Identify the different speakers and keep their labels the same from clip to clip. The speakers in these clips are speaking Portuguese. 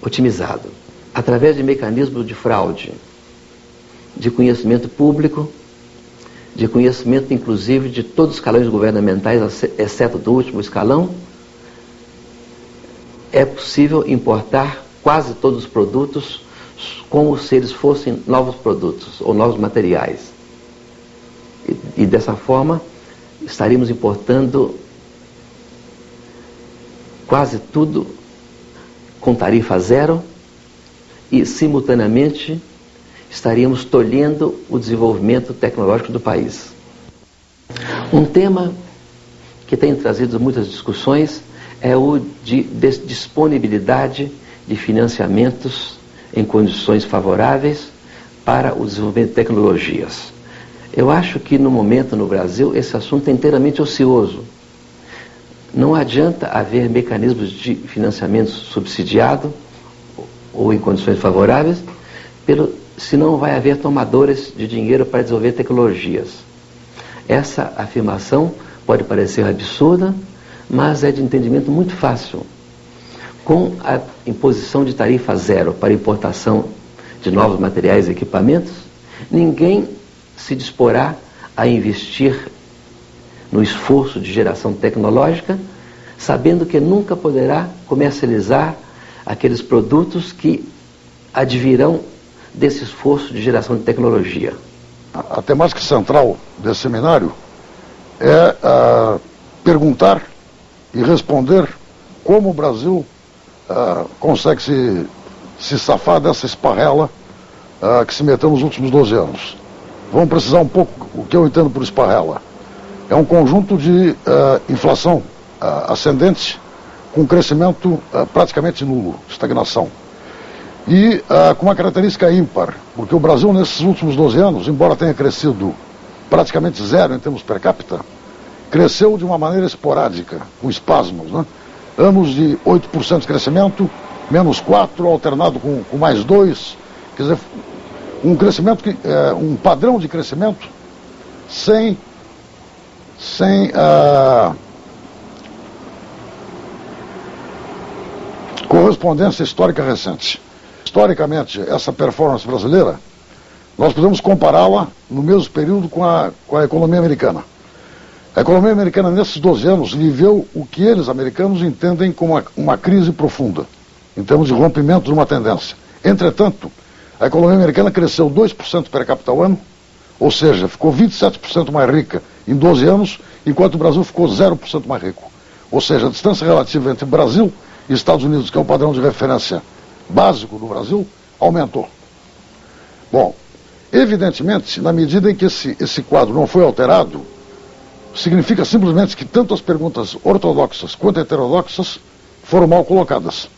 Speaker 1: otimizado, através de mecanismos de fraude, de conhecimento público, de conhecimento inclusive de todos os escalões governamentais, exceto do último escalão. É possível importar quase todos os produtos como se eles fossem novos produtos ou novos materiais. E dessa forma, estaríamos importando quase tudo com tarifa zero e, simultaneamente, estaríamos tolhendo o desenvolvimento tecnológico do país. Um tema que tem trazido muitas discussões é o de disponibilidade de financiamentos em condições favoráveis para o desenvolvimento de tecnologias. Eu acho que no momento no Brasil esse assunto é inteiramente ocioso. Não adianta haver mecanismos de financiamento subsidiado ou em condições favoráveis, se não vai haver tomadores de dinheiro para desenvolver tecnologias. Essa afirmação pode parecer absurda, mas é de entendimento muito fácil. Com a imposição de tarifa zero para importação de novos materiais e equipamentos, ninguém se disporá a investir no esforço de geração tecnológica, sabendo que nunca poderá comercializar aqueles produtos que advirão desse esforço de geração de tecnologia.
Speaker 2: A temática central desse seminário é perguntar e responder como o Brasil consegue se safar dessa esparrela que se meteu nos últimos 12 anos. Vamos precisar um pouco o que eu entendo por esparrela. É um conjunto de inflação ascendente com crescimento praticamente nulo, estagnação. E com uma característica ímpar, porque o Brasil nesses últimos 12 anos, embora tenha crescido praticamente zero em termos per capita, cresceu de uma maneira esporádica, com espasmos, né? Anos de 8% de crescimento, menos 4%, alternado com mais 2%, quer dizer, um crescimento, um padrão de crescimento sem correspondência histórica recente. Historicamente, essa performance brasileira, nós podemos compará-la no mesmo período com a economia americana. A economia americana, nesses 12 anos, viveu o que eles, americanos, entendem como uma crise profunda, em termos de rompimento de uma tendência. Entretanto, a economia americana cresceu 2% per capita ao ano, ou seja, ficou 27% mais rica em 12 anos, enquanto o Brasil ficou 0% mais rico. Ou seja, a distância relativa entre Brasil e Estados Unidos, que é o padrão de referência básico do Brasil, aumentou. Bom, evidentemente, na medida em que esse quadro não foi alterado, significa simplesmente que tanto as perguntas ortodoxas quanto heterodoxas foram mal colocadas,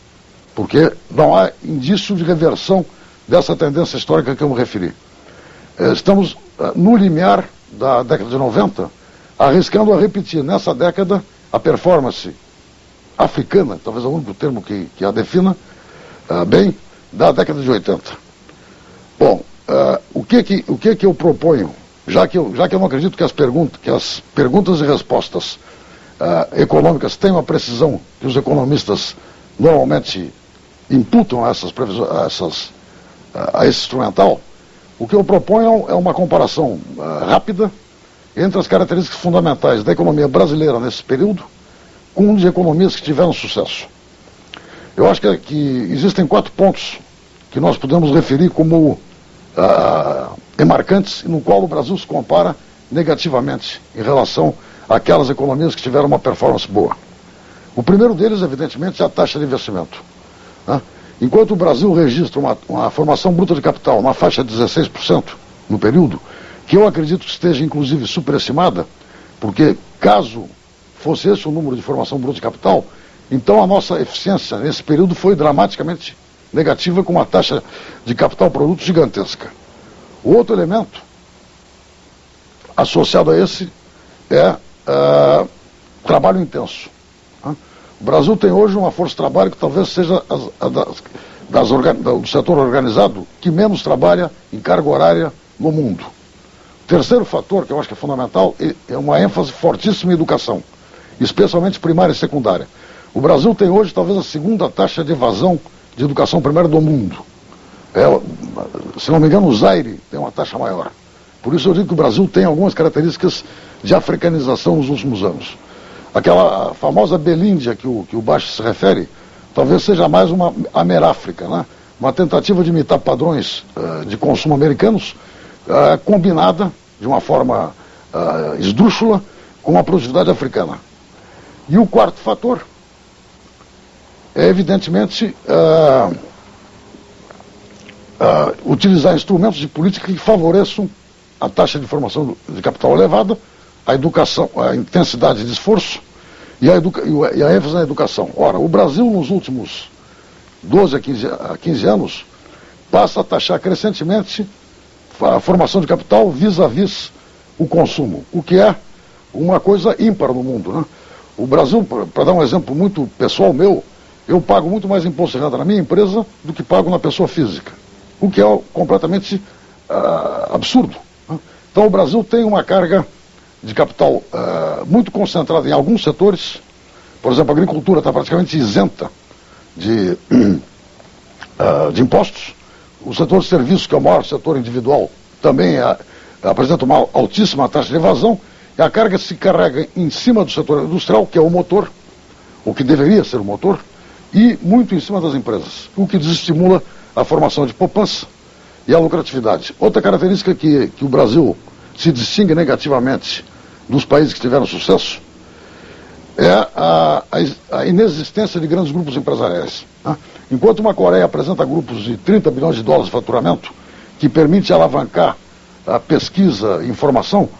Speaker 2: porque não há indício de reversão dessa tendência histórica que eu me referi. Estamos no limiar da década de 90, arriscando a repetir nessa década a performance africana, talvez é o único termo que a defina bem, da década de 80. Bom, o que eu proponho, já que eu não acredito que as perguntas e respostas econômicas tenham a precisão que os economistas normalmente imputam a esse instrumental, o que eu proponho é uma comparação rápida entre as características fundamentais da economia brasileira nesse período com de economias que tiveram sucesso. Eu acho que existem 4 pontos que nós podemos referir como demarcantes, no qual o Brasil se compara negativamente em relação àquelas economias que tiveram uma performance boa. O primeiro deles, evidentemente, é a taxa de investimento. Né? Enquanto o Brasil registra uma formação bruta de capital na faixa de 16% no período, que eu acredito que esteja inclusive superestimada, porque caso fosse esse o número de formação bruta de capital, então a nossa eficiência nesse período foi dramaticamente negativa, com uma taxa de capital-produto gigantesca. O outro elemento associado a esse é trabalho intenso. Né? O Brasil tem hoje uma força de trabalho que talvez seja do setor organizado que menos trabalha em carga horária no mundo. O terceiro fator, que eu acho que é fundamental, é uma ênfase fortíssima em educação, especialmente primária e secundária. O Brasil tem hoje talvez a segunda taxa de evasão de educação primária do mundo. Se não me engano, o Zaire tem uma taxa maior. Por isso eu digo que o Brasil tem algumas características de africanização nos últimos anos. Aquela famosa Belíndia que o Baixo se refere, talvez seja mais uma Ameráfrica, né? Uma tentativa de imitar padrões de consumo americanos, combinada de uma forma esdrúxula com a produtividade africana. E o quarto fator é, evidentemente, utilizar instrumentos de política que favoreçam a taxa de formação de capital elevada, a educação, a intensidade de esforço e a ênfase na educação. Ora, o Brasil, nos últimos 12 a 15 anos, passa a taxar crescentemente a formação de capital vis-à-vis o consumo, o que é uma coisa ímpar no mundo, né? O Brasil, para dar um exemplo muito pessoal meu, eu pago muito mais imposto de renda na minha empresa do que pago na pessoa física, o que é completamente absurdo, né? Então o Brasil tem uma carga de capital muito concentrada em alguns setores. Por exemplo, a agricultura está praticamente isenta de impostos. O setor de serviços, que é o maior setor individual, também apresenta uma altíssima taxa de evasão, e a carga se carrega em cima do setor industrial, que é o motor, o que deveria ser o motor, e muito em cima das empresas, o que desestimula a formação de poupança e a lucratividade. Outra característica que o Brasil se distingue negativamente dos países que tiveram sucesso é a inexistência de grandes grupos empresariais, né? Enquanto uma Coreia apresenta grupos de 30 bilhões de dólares de faturamento, que permite alavancar a pesquisa e informação,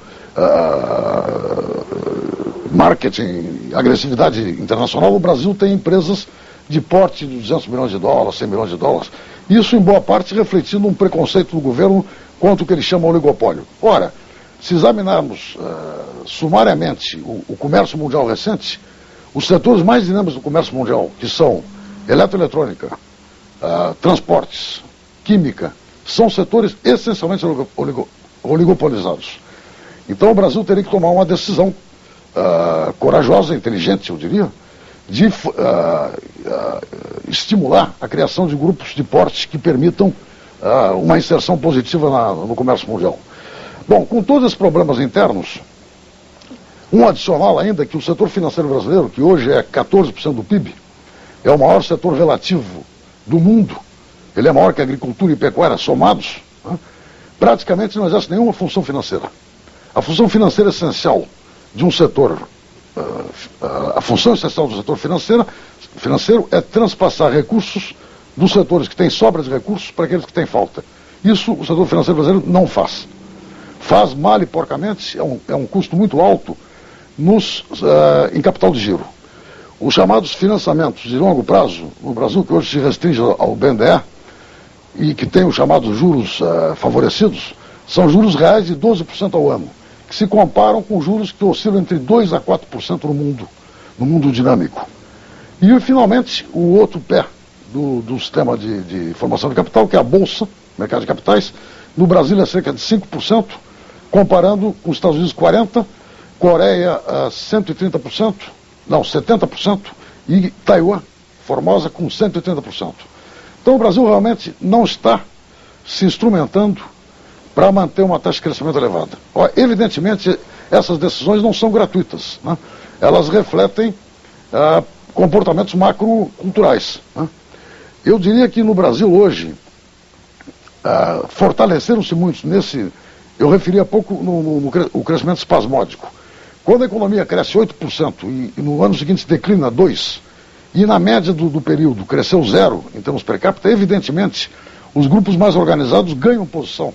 Speaker 2: marketing, agressividade internacional, o Brasil tem empresas de porte de 200 milhões de dólares, 100 milhões de dólares. Isso, em boa parte, refletindo um preconceito do governo quanto o que ele chama oligopólio. Ora, se examinarmos sumariamente o comércio mundial recente, os setores mais dinâmicos do comércio mundial, que são eletroeletrônica, transportes, química, são setores essencialmente oligopolizados. Então o Brasil teria que tomar uma decisão corajosa, inteligente, eu diria, de estimular a criação de grupos de porte que permitam uma inserção positiva no comércio mundial. Bom, com todos esses problemas internos, um adicional ainda, que o setor financeiro brasileiro, que hoje é 14% do PIB, é o maior setor relativo do mundo, ele é maior que a agricultura e pecuária somados, né? Praticamente não exerce nenhuma função financeira. A função financeira essencial de um setor, a função essencial do setor financeiro é transpassar recursos dos setores que têm sobra de recursos para aqueles que têm falta. Isso o setor financeiro brasileiro não faz. Faz mal e porcamente, é um custo muito alto em capital de giro. Os chamados financiamentos de longo prazo no Brasil, que hoje se restringe ao BNDE, e que tem os chamados juros favorecidos, são juros reais de 12% ao ano, que se comparam com juros que oscilam entre 2% a 4% no mundo dinâmico. E, finalmente, o outro pé do sistema de formação de capital, que é a Bolsa, mercado de capitais, no Brasil é cerca de 5%, comparando com os Estados Unidos 40%, Coreia 130%, não, 70%, e Taiwan, Formosa, com 130%. Então o Brasil realmente não está se instrumentando para manter uma taxa de crescimento elevada. Evidentemente, essas decisões não são gratuitas, né? Elas refletem comportamentos macroculturais, né? Eu diria que no Brasil hoje, fortaleceram-se muito nesse... Eu referi há pouco no crescimento espasmódico. Quando a economia cresce 8% e no ano seguinte declina 2%, e na média do período cresceu 0% em termos per capita, evidentemente os grupos mais organizados ganham posição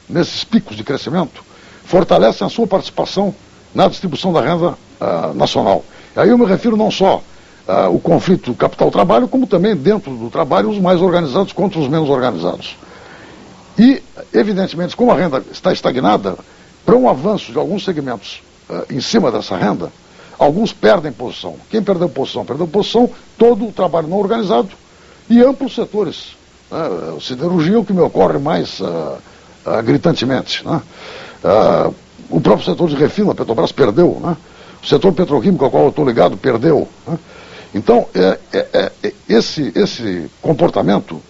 Speaker 2: nesses picos de crescimento, fortalecem a sua participação na distribuição da renda nacional. Aí eu me refiro não só ao conflito capital-trabalho, como também dentro do trabalho os mais organizados contra os menos organizados. E, evidentemente, como a renda está estagnada, para um avanço de alguns segmentos em cima dessa renda, alguns perdem posição. Quem perdeu posição? Perdeu posição todo o trabalho não organizado e amplos setores. Siderurgia é o que me ocorre mais gritantemente, né? O próprio setor de refino, a Petrobras, perdeu, né? O setor petroquímico ao qual eu estou ligado perdeu, né? Então, esse comportamento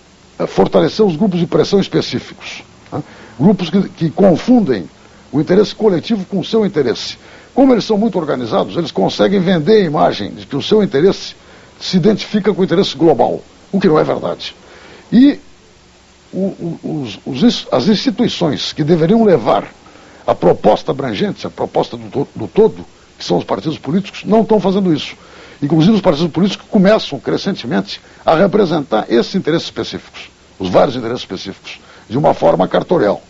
Speaker 2: fortaleceu os grupos de pressão específicos, né? Grupos que confundem o interesse coletivo com o seu interesse. Como eles são muito organizados, eles conseguem vender a imagem de que o seu interesse se identifica com o interesse global, o que não é verdade. E as instituições que deveriam levar a proposta abrangente, a proposta do todo, que são os partidos políticos, não estão fazendo isso. Inclusive os partidos políticos começam crescentemente a representar esses interesses específicos, os vários interesses específicos, de uma forma cartorial.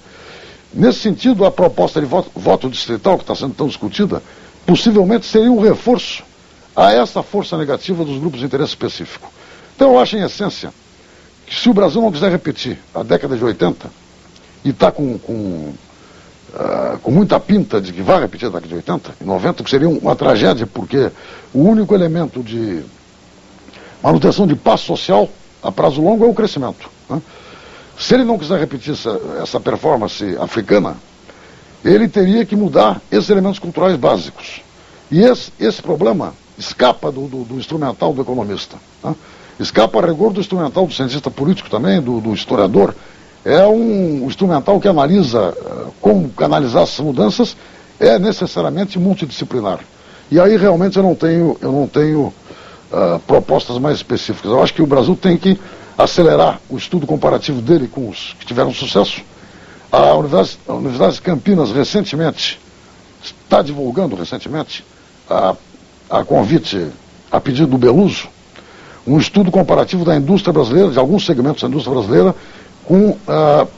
Speaker 2: Nesse sentido, a proposta de voto distrital, que está sendo tão discutida, possivelmente seria um reforço a essa força negativa dos grupos de interesse específico. Então eu acho, em essência, que se o Brasil não quiser repetir a década de 80, e está com muita pinta de que vai repetir a década de 80 e 90, que seria uma tragédia, porque o único elemento de manutenção de paz social a prazo longo é o crescimento, né? Se ele não quiser repetir essa performance africana, ele teria que mudar esses elementos culturais básicos. E esse problema escapa do instrumental do economista, né? Escapa a rigor do instrumental do cientista político também, do historiador. É um instrumental que analisa como canalizar essas mudanças, é necessariamente multidisciplinar. E aí realmente eu não tenho propostas mais específicas. Eu acho que o Brasil tem que acelerar o estudo comparativo dele com os que tiveram sucesso. A Universidade de Campinas recentemente está divulgando a convite, a pedido do Beluso, um estudo comparativo da indústria brasileira, de alguns segmentos da indústria brasileira, com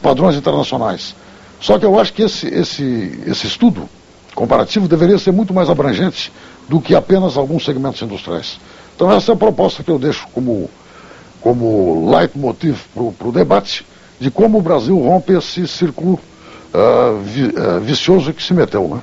Speaker 2: padrões internacionais. Só que eu acho que esse estudo comparativo deveria ser muito mais abrangente do que apenas alguns segmentos industriais. Então essa é a proposta que eu deixo como leitmotiv para o debate de como o Brasil rompe esse círculo vicioso que se meteu, né?